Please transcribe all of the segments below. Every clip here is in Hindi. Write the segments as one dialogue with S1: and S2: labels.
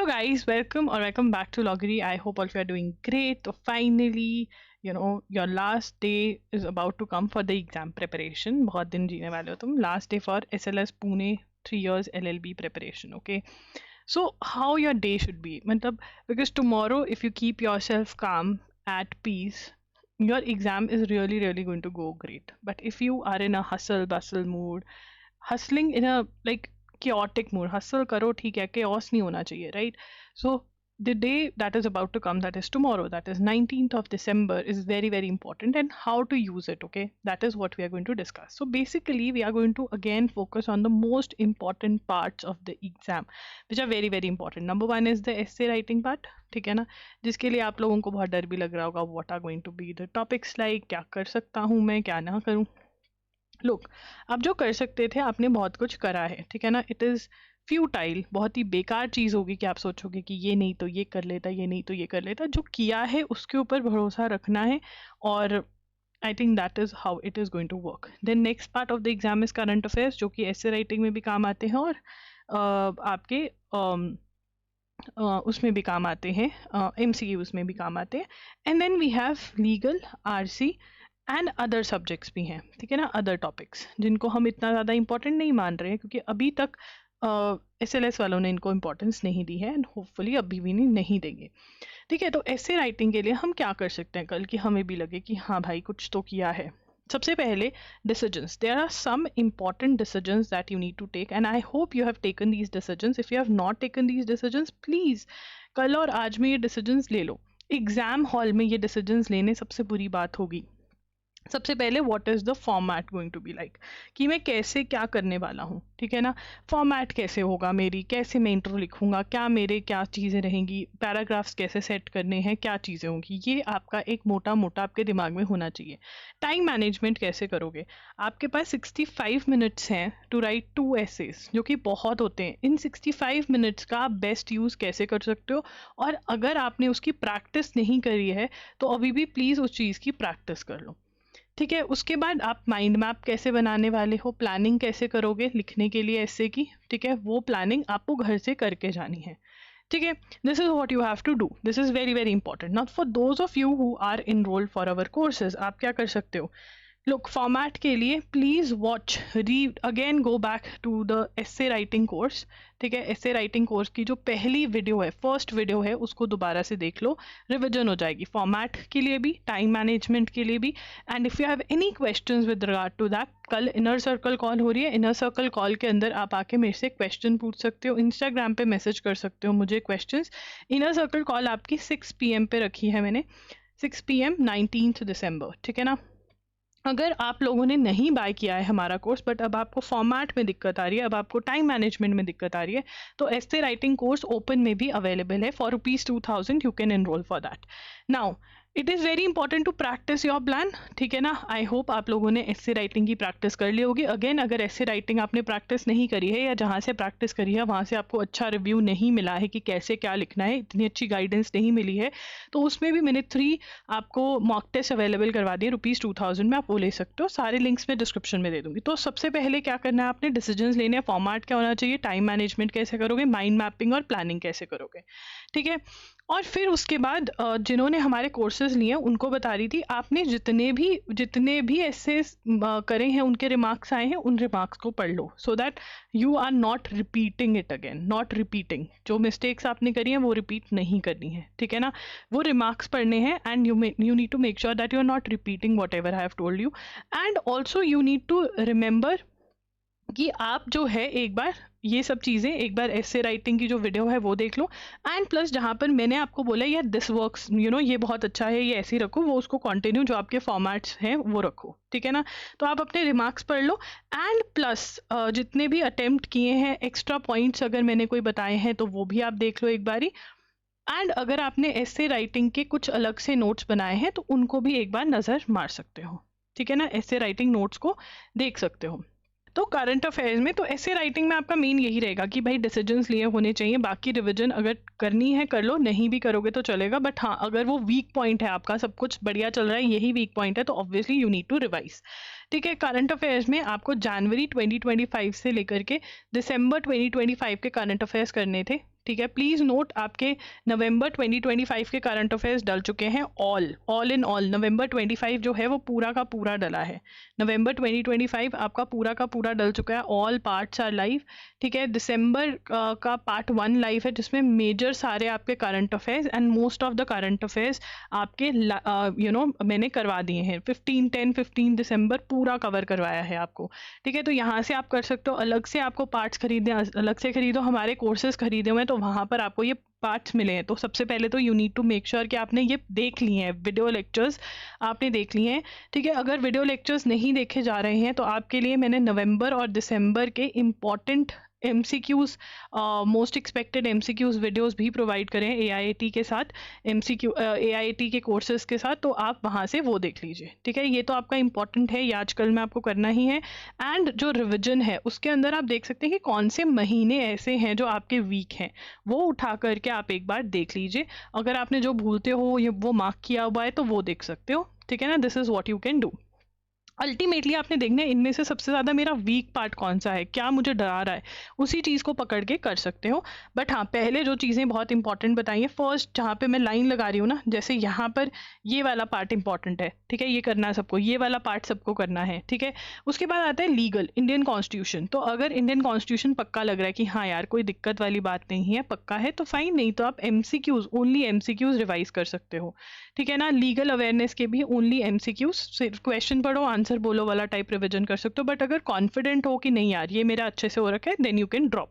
S1: guys, welcome back to Loggery. I hope all of you are doing great. So finally, your last day is about to come for the exam preparation. बहुत दिन जीने वाले हो तुम. Last day for SLS Pune 3 years LLB preparation. Okay. So how your day should be? मतलब because tomorrow, if you keep yourself calm, at peace, your exam is really going to go great. But if you are in a hustle bustle mood, hustling in a like chaotic mood, hustle करो ठीक है, chaos नहीं होना चाहिए, right? So the day that is about to come, that is tomorrow, that is 19th of December, is very important, and how to use it. Okay, that is what we are going to discuss. So basically we are going to again focus on the most important parts of the exam, which are very important. Number one is the essay writing part. ठीक है ना, जिसके लिए आप लोगों को बहुत डर भी लग रहा होगा. What are going to be the topics like, क्या कर सकता हूँ मैं, क्या ना करूँ. लुक, आप जो कर सकते थे आपने बहुत कुछ करा है, ठीक है ना. इट इज़ फ्यूटाइल, बहुत ही बेकार चीज़ होगी कि आप सोचोगे कि ये नहीं तो ये कर लेता, ये नहीं तो ये कर लेता. जो किया है उसके ऊपर भरोसा रखना है, और I think that is how it is going to work. Then next part of the exam is current affairs, जो कि ऐसे राइटिंग में भी काम आते हैं और आपके उसमें भी काम आते हैं, MCQs में भी काम आते हैं. And then we have legal, RC and other subjects भी हैं, ठीक है ना, अदर टॉपिक्स जिनको हम इतना ज़्यादा इंपॉर्टेंट नहीं मान रहे हैं, क्योंकि अभी तक SLS वालों ने इनको इम्पोर्टेंस नहीं दी है, एंड होपफुली अभी भी नहीं देंगे. ठीक है, तो ऐसे राइटिंग के लिए हम क्या कर सकते हैं कल कि हमें भी लगे कि हाँ भाई कुछ तो किया है. सबसे पहले decisions. There are some important decisions that you need to take, and I hope you have taken these decisions. If you have not taken these decisions, please कल और आज में ये डिसीजंस ले लो. एग्जाम हॉल में ये डिसीजंस लेने सबसे बुरी बात होगी. सबसे पहले what is the format going to be like, कि मैं कैसे क्या करने वाला हूँ, ठीक है ना. फॉर्मेट कैसे होगा मेरी, कैसे मैं इंट्रो लिखूँगा, क्या चीज़ें रहेंगी, पैराग्राफ्स कैसे सेट करने हैं, क्या चीज़ें होंगी, ये आपका एक मोटा आपके दिमाग में होना चाहिए. टाइम मैनेजमेंट कैसे करोगे. आपके पास 65 मिनट्स हैं टू राइट 2 essays, जो कि बहुत होते हैं. इन 65 मिनट्स का आप बेस्ट यूज़ कैसे कर सकते हो, और अगर आपने उसकी प्रैक्टिस नहीं करी है तो अभी भी प्लीज़ उस चीज़ की प्रैक्टिस कर लो. ठीक है, उसके बाद आप माइंड मैप कैसे बनाने वाले हो, प्लानिंग कैसे करोगे लिखने के लिए ऐसे की, ठीक है, वो प्लानिंग आपको घर से करके जानी है. ठीक है, this is what you have to do. This is very important. Not for those of you who are enrolled for our courses. आप क्या कर सकते हो, लुक, फॉर्मेट के लिए please watch, read again, go back to the essay writing course. ठीक है, एसे राइटिंग कोर्स की जो पहली वीडियो है, फर्स्ट वीडियो है, उसको दोबारा से देख लो. रिविजन हो जाएगी फॉर्मेट के लिए भी, टाइम मैनेजमेंट के लिए भी. And if you have any questions with regard to that, कल इनर सर्कल कॉल हो रही है. इनर सर्कल कॉल के अंदर आप आके मेरे से क्वेश्चन पूछ सकते हो, इंस्टाग्राम पे मैसेज कर सकते हो मुझे क्वेश्चंस. इनर सर्कल कॉल आपकी 6 PM पे रखी है मैंने, 6 PM 19th December. ठीक है ना. अगर आप लोगों ने नहीं बाय किया है हमारा कोर्स, बट अब आपको फॉर्मेट में दिक्कत आ रही है, अब आपको टाइम मैनेजमेंट में दिक्कत आ रही है, तो एसे राइटिंग कोर्स ओपन में भी अवेलेबल है. For ₹2000 you can enrol for that. Now it is very important to practise your plan. ठीक है ना. आई होप आप लोगों ने एसे राइटिंग की प्रैक्टिस कर ली होगी. अगेन, अगर एसे राइटिंग आपने प्रैक्टिस नहीं करी है, या जहाँ से प्रैक्टिस करी है वहाँ से आपको अच्छा रिव्यू नहीं मिला है कि कैसे क्या लिखना है, इतनी अच्छी गाइडेंस नहीं मिली है, तो उसमें भी मैंने 3 आपको मॉक टेस्ट अवेलेबल करवा दिए ₹2000 में. आप वो ले सकते हो. सारे लिंक्स मैं डिस्क्रिप्शन में दे दूंगी. तो सबसे पहले क्या करना है, आपने डिसीजंस लेने हैं. फॉर्मेट क्या होना चाहिए, टाइम मैनेजमेंट कैसे करोगे, माइंड मैपिंग और प्लानिंग कैसे करोगे. ठीक है. और फिर उसके बाद जिन्होंने हमारे कोर्सेज लिए उनको बता रही थी, आपने जितने भी ऐसे करे हैं, उनके रिमार्क्स आए हैं, उन रिमार्क्स को पढ़ लो, so that you are not repeating it again. Not repeating, जो मिस्टेक्स आपने करी हैं वो रिपीट नहीं करनी है. ठीक है ना. वो रिमार्क्स पढ़ने हैं, and you need to make sure that you are not repeating whatever I have told you. And also you need to remember कि आप जो है एक बार ये सब चीज़ें, एक बार ऐसे राइटिंग की जो वीडियो है वो देख लो. एंड प्लस जहाँ पर मैंने आपको बोला यार दिस वर्क्स, ये बहुत अच्छा है, ये ऐसे ही रखो, वो उसको कंटिन्यू जो आपके फॉर्मेट्स हैं वो रखो. ठीक है ना. तो आप अपने रिमार्क्स पढ़ लो. एंड प्लस जितने भी अटेम्प्ट किए हैं, एक्स्ट्रा पॉइंट्स अगर मैंने कोई बताए हैं तो वो भी आप देख लो एक बारी. एंड अगर आपने ऐसे राइटिंग के कुछ अलग से नोट्स बनाए हैं तो उनको भी एक बार नज़र मार सकते हो. ठीक है ना. ऐसे राइटिंग नोट्स को देख सकते हो. तो करंट अफेयर्स में, तो ऐसे राइटिंग में आपका मेन यही रहेगा कि भाई डिसीजंस लिए होने चाहिए. बाकी रिवीजन अगर करनी है कर लो, नहीं भी करोगे तो चलेगा. बट हाँ, अगर वो वीक पॉइंट है आपका, सब कुछ बढ़िया चल रहा है, यही वीक पॉइंट है, तो obviously you need to revise. ठीक है. करंट अफेयर्स में आपको जनवरी 2025 से लेकर के दिसंबर 2025 के करंट अफेयर्स करने थे. ठीक है। प्लीज नोट, आपके नवंबर 2025 के करंट अफेयर्स डल चुके हैं, ऑल इन ऑल नवंबर 25 जो है वो पूरा का पूरा डला है। नवंबर 2025 आपका पूरा का पूरा डल चुका है, ऑल पार्ट्स आर लाइव, ठीक है। दिसंबर का पार्ट 1 लाइव है, जिसमें मेजर सारे आपके current affairs and most of the current affairs आपके मैंने करवा दिए हैं। 15 दिसंबर पूरा कवर करवाया है आपको, ठीक है। तो यहाँ से आप कर सकते हो, अलग से आपको पार्ट्स खरीदने, अलग से खरीदो, हमारे कोर्सेज खरीदे हुए हैं तो वहाँ पर आपको ये पार्ट्स मिले हैं। तो सबसे पहले तो you need to make sure कि आपने ये देख लिए हैं, वीडियो लेक्चर्स आपने देख लिए हैं, ठीक है। अगर वीडियो लेक्चर्स नहीं देखे जा रहे हैं तो आपके लिए मैंने नवंबर और दिसंबर के important MCQs, most expected MCQs videos भी प्रोवाइड करें AIIT के साथ, AIIT के कोर्सेज के साथ, तो आप वहाँ से वो देख लीजिए, ठीक है। ये तो आपका इंपॉर्टेंट है, ये आजकल में आपको करना ही है। एंड जो रिविजन है उसके अंदर आप देख सकते हैं कि कौन से महीने ऐसे हैं जो आपके वीक हैं, वो उठा करके आप एक बार देख लीजिए। अगर आपने जो भूलते हो ये वो मार्क किया हुआ है तो वो देख सकते हो, ठीक है ना। This is what you can do. Ultimately आपने देखना है इनमें से सबसे ज़्यादा मेरा वीक पार्ट कौन सा है, क्या मुझे डरा रहा है, उसी चीज़ को पकड़ के कर सकते हो। बट हाँ, पहले जो चीज़ें बहुत इंपॉर्टेंट बताई हैं, फर्स्ट जहाँ पे मैं लाइन लगा रही हूँ ना, जैसे यहाँ पर ये वाला पार्ट इंपॉर्टेंट है, ठीक है, ये करना है सबको, ये वाला पार्ट सबको करना है, ठीक है। उसके बाद आता है लीगल, इंडियन कॉन्स्टिट्यूशन। तो अगर इंडियन कॉन्स्टिट्यूशन पक्का लग रहा है कि हाँ यार कोई दिक्कत वाली बात नहीं है, पक्का है, तो फाइन, नहीं तो आप MCQs, ओनली MCQs रिवाइज कर सकते हो, ठीक है ना। लीगल अवेयरनेस के भी ओनली MCQs, सिर्फ क्वेश्चन पढ़ो आंसर बोलो वाला टाइप रिवीजन कर सकते हो। बट अगर कॉन्फिडेंट हो कि नहीं यार ये मेरा अच्छे से हो रखा है, देन यू कैन ड्रॉप,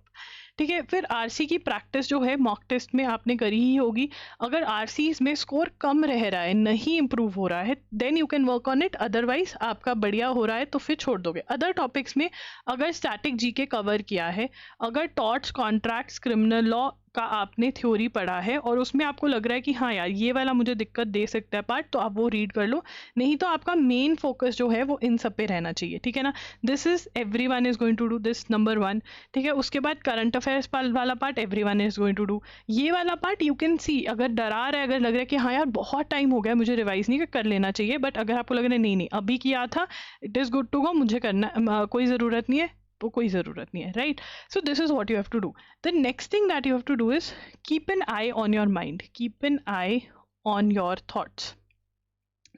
S1: ठीक है। फिर आरसी की प्रैक्टिस जो है मॉक टेस्ट में आपने करी ही होगी। अगर आरसी में स्कोर कम रह रहा है, नहीं इंप्रूव हो रहा है, then you can work on it. Otherwise आपका बढ़िया हो रहा है तो फिर छोड़ दोगे। अदर टॉपिक्स में अगर स्टैटिक जीके कवर किया है, अगर टॉर्ट्स, कॉन्ट्रैक्ट्स, क्रिमिनल लॉ का आपने थ्योरी पढ़ा है और उसमें आपको लग रहा है कि हाँ यार ये वाला मुझे दिक्कत दे सकता है पार्ट, तो आप वो रीड कर लो। नहीं तो आपका मेन फोकस जो है वो इन सब पे रहना चाहिए, ठीक है ना। This is everyone is going to do this, number 1, ठीक है। उसके बाद करंट अफेयर्स वाला part everyone is going to do. ये वाला पार्ट यू कैन सी, अगर डरा रहा है, अगर लग रहा है कि हाँ यार बहुत टाइम हो गया मुझे रिवाइज नहीं कर लेना चाहिए, बट अगर आपको लग रहा है नहीं नहीं अभी किया था, it is good to go, मुझे करना कोई ज़रूरत नहीं है, तो कोई ज़रूरत नहीं है, right. So this is what you have to do. The next thing that you have to do is keep an eye on your mind, keep an eye on your thoughts.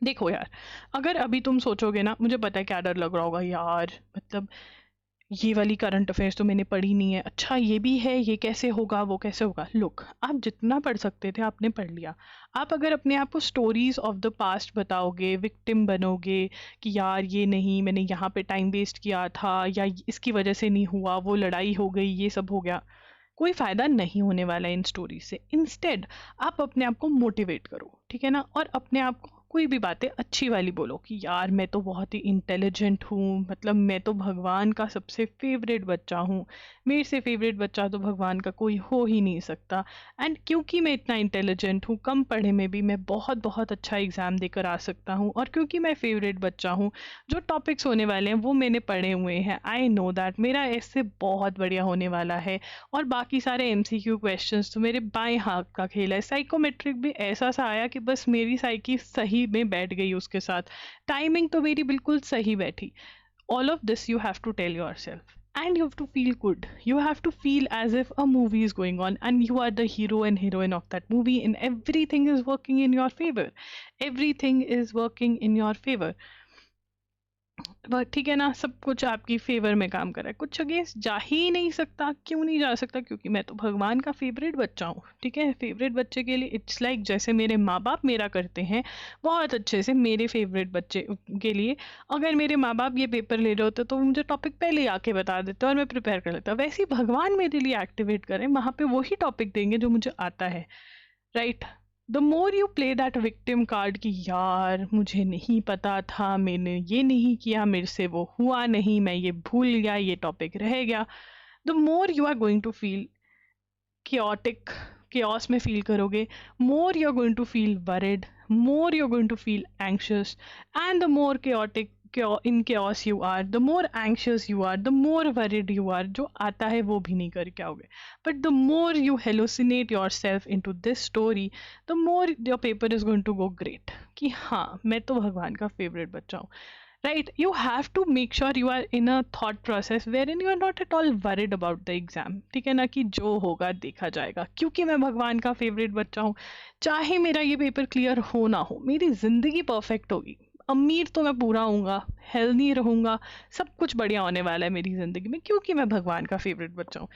S1: देखो यार, अगर अभी तुम सोचोगे ना, मुझे पता है क्या डर लग रहा होगा यार, मतलब ये वाली करंट अफेयर्स तो मैंने पढ़ी नहीं है, अच्छा ये भी है, ये कैसे होगा, वो कैसे होगा। लुक, आप जितना पढ़ सकते थे आपने पढ़ लिया। आप अगर अपने आप को स्टोरीज ऑफ द पास्ट बताओगे, विक्टिम बनोगे कि यार ये नहीं, मैंने यहाँ पे टाइम वेस्ट किया था, या इसकी वजह से नहीं हुआ, वो लड़ाई हो गई, ये सब हो गया, कोई फ़ायदा नहीं होने वाला है इन स्टोरी से। इंस्टेड आप अपने आप को मोटिवेट करो, ठीक है ना, और अपने आप को कोई भी बातें अच्छी वाली बोलो कि यार मैं तो बहुत ही इंटेलिजेंट हूँ, मतलब मैं तो भगवान का सबसे फेवरेट बच्चा हूँ, मेरे से फेवरेट बच्चा तो भगवान का कोई हो ही नहीं सकता। एंड क्योंकि मैं इतना इंटेलिजेंट हूँ, कम पढ़े में भी मैं बहुत बहुत अच्छा एग्ज़ाम देकर आ सकता हूँ, और क्योंकि मैं फेवरेट बच्चा हूँ, जो टॉपिक्स होने वाले हैं वो मैंने पढ़े हुए हैं, आई नो दैट मेरा ऐसे बहुत बढ़िया होने वाला है, और बाकी सारे MCQ क्वेश्चंस तो मेरे बाएं हाथ का खेल है। साइकोमेट्रिक भी ऐसा सा आया कि बस मेरी साइकी सही में बैठ गई उसके साथ, टाइमिंग तो मेरी बिल्कुल सही बैठी। All of this you have to tell yourself, and you have to feel good, you have to feel as if a movie is going on and you are the hero and heroine of that movie and everything is working in your favor, everything is working in your favor। ठीक है ना, सब कुछ आपकी फेवर में काम कर रहा है, कुछ अगेंस्ट जा ही नहीं सकता। क्यों नहीं जा सकता? क्योंकि मैं तो भगवान का फेवरेट बच्चा हूँ, ठीक है। फेवरेट बच्चे के लिए इट्स लाइक जैसे मेरे माँ बाप मेरा करते हैं बहुत अच्छे से, मेरे फेवरेट बच्चे के लिए अगर मेरे माँ बाप ये पेपर ले रहे होते तो मुझे टॉपिक पहले ही आके बता देते और मैं प्रिपेयर कर लेता। वैसे ही भगवान मेरे लिए एक्टिवेट करें, वहाँ पे वही टॉपिक देंगे जो मुझे आता है, right. The more you play that victim card कि यार मुझे नहीं पता था, मैंने ये नहीं किया, मेरे से वो हुआ नहीं, मैं ये भूल गया, ये टॉपिक रह गया, the more you are going to feel chaotic, chaos में फील करोगे, more you're going to feel worried, more you're going to feel anxious, and the more chaotic in chaos you are, the more anxious you are, the more worried you are, जो आता है वो भी नहीं करके आओगे। But the more you hallucinate yourself into this story, the more your paper is going to go great, कि हाँ मैं तो भगवान का फेवरेट बच्चा हूँ। right? You have to make sure you are in a thought process wherein you are not at all worried about the exam, ठीक है ना, कि जो होगा देखा जाएगा, क्योंकि मैं भगवान का फेवरेट बच्चा हूँ। चाहे मेरा ये पेपर क्लियर हो ना हो, मेरी ज़िंदगी परफेक्ट होगी, अमीर तो मैं पूरा हूँगा, हेल्दी रहूँगा, सब कुछ बढ़िया होने वाला है मेरी ज़िंदगी में, क्योंकि मैं भगवान का फेवरेट बच्चा हूँ।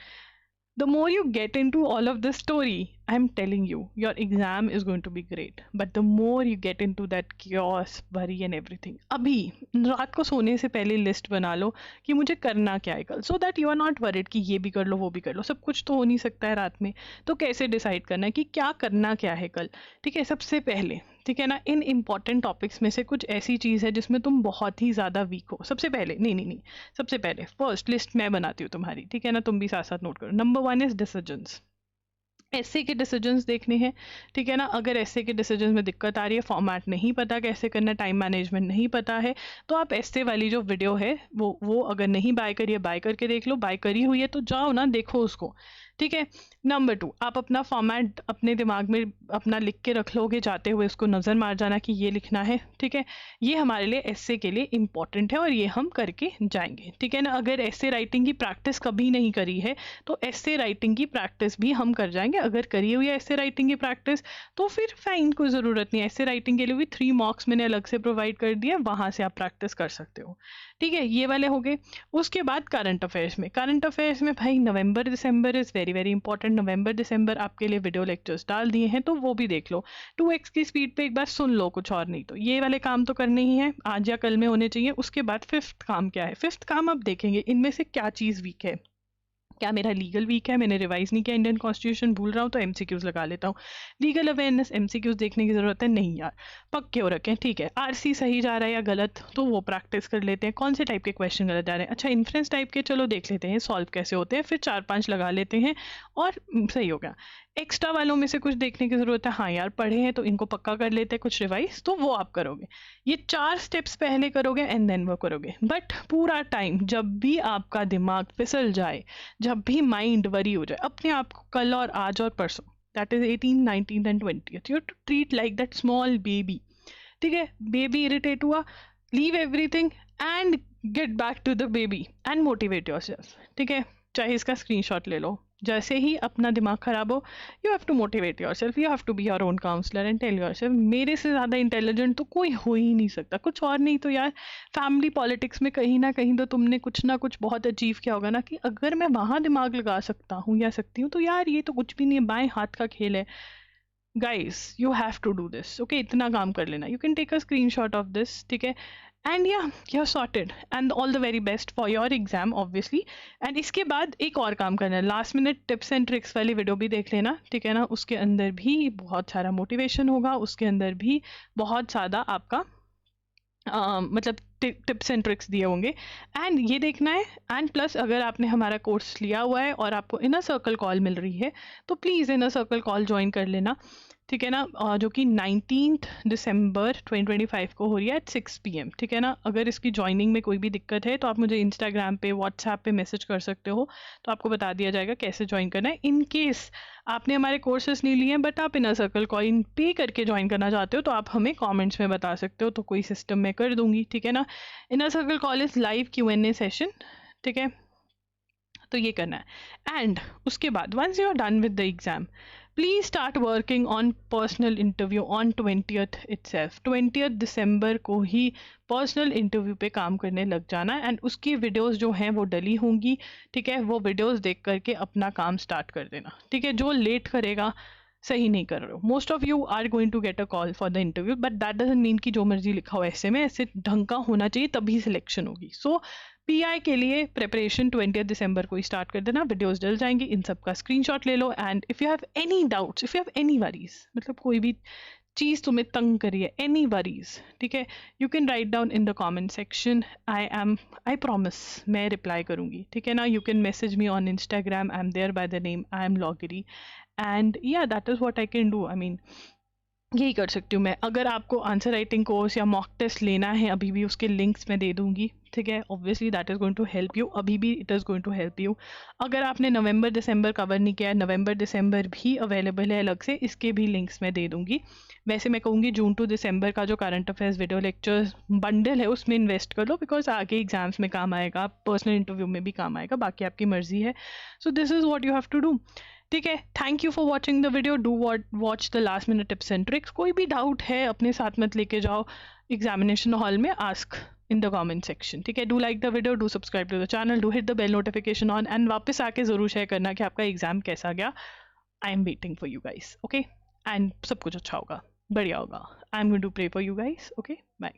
S1: The more you get into all of this story, I'm telling you, your exam is going to be great. But the more you get into that chaos, worry and everything, अभी रात को सोने से पहले लिस्ट बना लो कि मुझे करना क्या है कल, so that you are not worried कि ये भी कर लो वो भी कर लो, सब कुछ तो हो नहीं सकता है रात में। तो कैसे डिसाइड करना है कि क्या करना क्या है कल, ठीक है? सबसे पहले, ठीक है ना, इन इम्पॉर्टेंट टॉपिक्स में से कुछ ऐसी चीज़ है जिसमें तुम बहुत ही ज़्यादा वीक हो। सबसे पहले, नहीं नहीं नहीं, सबसे पहले फर्स्ट लिस्ट मैं बनाती हूँ तुम्हारी, ठीक है ना, तुम भी साथ साथ नोट करो। Number 1 is decisions. ऐसे के डिसीजंस देखने हैं, ठीक है ना। अगर ऐसे के डिसीजंस में दिक्कत आ रही है, फॉर्मेट नहीं पता कैसे करना, टाइम मैनेजमेंट नहीं पता है, तो आप ऐसे वाली जो वीडियो है वो अगर नहीं बाय करिए, बाय करके देख लो। बाय करी हुई है तो जाओ ना, देखो उसको, ठीक है। नंबर 2, आप अपना फॉर्मेट अपने दिमाग में अपना लिख के रख लोगे, जाते हुए उसको नज़र मार जाना कि ये लिखना है, ठीक है। ये हमारे लिए ऐसे के लिए इम्पॉर्टेंट है और ये हम करके जाएंगे, ठीक है ना। अगर ऐसे राइटिंग की प्रैक्टिस कभी नहीं करी है तो ऐसे राइटिंग की प्रैक्टिस भी हम कर जाएंगे। अगर करी हुई है ऐसे राइटिंग की प्रैक्टिस तो फिर फाइन, कोई ज़रूरत नहीं है। ऐसे राइटिंग के लिए भी 3 मार्क्स मैंने अलग से प्रोवाइड कर दिया, वहाँ से आप प्रैक्टिस कर सकते हो, ठीक है। ये वाले हो गए। उसके बाद करंट अफेयर्स में, करंट अफेयर्स में भाई नवंबर दिसंबर इज़ वेरी वेरी इंपॉर्टेंट। नवंबर दिसंबर आपके लिए वीडियो लेक्चर्स डाल दिए हैं तो वो भी देख लो। 2x की स्पीड पे एक बार सुन लो, कुछ और नहीं तो ये वाले काम तो करने ही हैं, आज या कल में होने चाहिए। उसके बाद फिफ्थ काम क्या है? फिफ्थ काम अब देखेंगे इनमें से क्या चीज़ वीक है। क्या मेरा लीगल वीक है, मैंने रिवाइज नहीं किया इंडियन कॉन्स्टिट्यूशन, भूल रहा हूँ तो एमसीक्यूज लगा लेता हूँ। लीगल अवेयरनेस, एमसीक्यूज देखने की ज़रूरत है नहीं यार, पक्के हो रखे हैं, ठीक है। आरसी सही जा रहा है या गलत, तो वो प्रैक्टिस कर लेते हैं। कौन से टाइप के क्वेश्चन गलत जा रहे हैं, अच्छा इन्फ्रेंस टाइप के, चलो देख लेते हैं सॉल्व कैसे होते हैं, फिर 4-5 लगा लेते हैं और सही हो गया। एक्स्ट्रा वालों में से कुछ देखने की ज़रूरत है, हाँ यार पढ़े हैं तो इनको पक्का कर लेते हैं, कुछ रिवाइज, तो वो आप करोगे। ये 4 स्टेप्स पहले करोगे एंड देन वो करोगे। बट पूरा टाइम जब भी आपका दिमाग फिसल जाए, जब भी माइंड वरी हो जाए, अपने आप को कल और आज और परसों, that is 18, 19 and 20th, you to treat like that small baby, ठीक है। बेबी इरिटेट हुआ, leave everything and get back to the baby and motivate yourself, ठीक है। चाहे इसका स्क्रीनशॉट ले लो। जैसे ही अपना दिमाग खराब हो, you have to motivate yourself, you have to be your own counsellor and tell yourself मेरे से ज़्यादा इंटेलिजेंट तो कोई हो ही नहीं सकता। कुछ और नहीं तो यार, फैमिली पॉलिटिक्स में कहीं ना कहीं तो तुमने कुछ ना कुछ बहुत अचीव किया होगा ना, कि अगर मैं वहाँ दिमाग लगा सकता हूँ या सकती हूँ तो यार ये तो कुछ भी नहीं है, बाएं हाथ का खेल है। Guys you have to do this, okay, इतना काम कर लेना। You can take a screenshot of this, ठीक है। एंड या you're sorted and all the very best for your exam obviously। And इसके बाद एक और काम करना है, last minute tips and tricks वाली वीडियो भी देख लेना, ठीक है ना। उसके अंदर भी बहुत सारा मोटिवेशन होगा, उसके अंदर भी बहुत ज़्यादा आपका मतलब टिप्स एंड ट्रिक्स दिए होंगे, एंड ये देखना है। एंड प्लस अगर आपने हमारा कोर्स लिया हुआ है और आपको इनर सर्कल कॉल मिल रही है तो please inner circle call join कर लेना, ठीक है ना। जो कि 19 दिसंबर 2025 को हो रही है एट 6 PM, ठीक है ना। अगर इसकी ज्वाइनिंग में कोई भी दिक्कत है तो आप मुझे इंस्टाग्राम पे, व्हाट्सएप पे मैसेज कर सकते हो, तो आपको बता दिया जाएगा कैसे ज्वाइन करना है। इन केस आपने हमारे कोर्सेज नहीं लिए हैं बट आप इनर सर्कल कॉइन पे करके ज्वाइन करना चाहते हो तो आप हमें कमेंट्स में बता सकते हो, तो कोई सिस्टम में कर दूंगी, ठीक है ना। Inner circle call is live Q&A session, ठीक है। तो ये करना है। एंड उसके बाद once you are done with the exam, please start working on personal interview on 20th itself। 20th दिसंबर को ही पर्सनल इंटरव्यू पे काम करने लग जाना। एंड उसकी वीडियोस जो हैं वो डली होंगी, ठीक है। वो वीडियोस देख करके अपना काम स्टार्ट कर देना, ठीक है। जो लेट करेगा सही नहीं कर रहे हो। Most of you are going to get a call for the interview, but that doesn't mean कि जो मर्जी लिखा हो ऐसे में, ऐसे ढंग का होना चाहिए तभी सिलेक्शन होगी। सो पीआई के लिए प्रिपरेशन 20th दिसंबर को ही स्टार्ट कर देना, वीडियोस डल जाएंगी, इन सब का स्क्रीनशॉट ले लो। And if you have any doubts, if you have any worries, मतलब कोई भी चीज़ तुम्हें तंग करी है, एनी वरीज, ठीक है, you can write down in the comment section. I promise मैं रिप्लाई करूँगी, ठीक है ना। You can message me on Instagram, I am there by the name I am Logri. And yeah, that is what I can do. I mean, यही कर सकती हूँ मैं। अगर आपको आंसर राइटिंग कोर्स या मॉक टेस्ट लेना है, अभी भी उसके लिंक्स मैं दे दूँगी, ठीक है? Obviously that is going to help you, अभी भी it is going to help you. अगर आपने नवंबर दिसंबर कवर नहीं किया है, नवंबर दिसंबर भी अवेलेबल है अलग से, इसके भी लिंक्स मैं दे दूँगी। वैसे मैं कहूँगी जून टू दिसंबर का जो current affairs video lectures bundle है उसमें इन्वेस्ट कर लो, बिकॉज आगे एग्जाम्स में काम आएगा, पर्सनल इंटरव्यू में भी काम आएगा, बाकी आपकी मर्जी है। So this is what you have to do. ठीक है, thank you for watching the video, do watch the last minute tips and tricks. कोई भी डाउट है अपने साथ मत लेके जाओ एग्जामिनेशन हॉल में, ask in the comment section. ठीक है, do like the video, do subscribe to the channel, do hit the bell notification on, and वापस आके ज़रूर शेयर करना कि आपका एग्जाम कैसा गया। I am waiting for you guys, okay? And सब कुछ अच्छा होगा, बढ़िया होगा। I am going to pray for you guys, okay? Bye.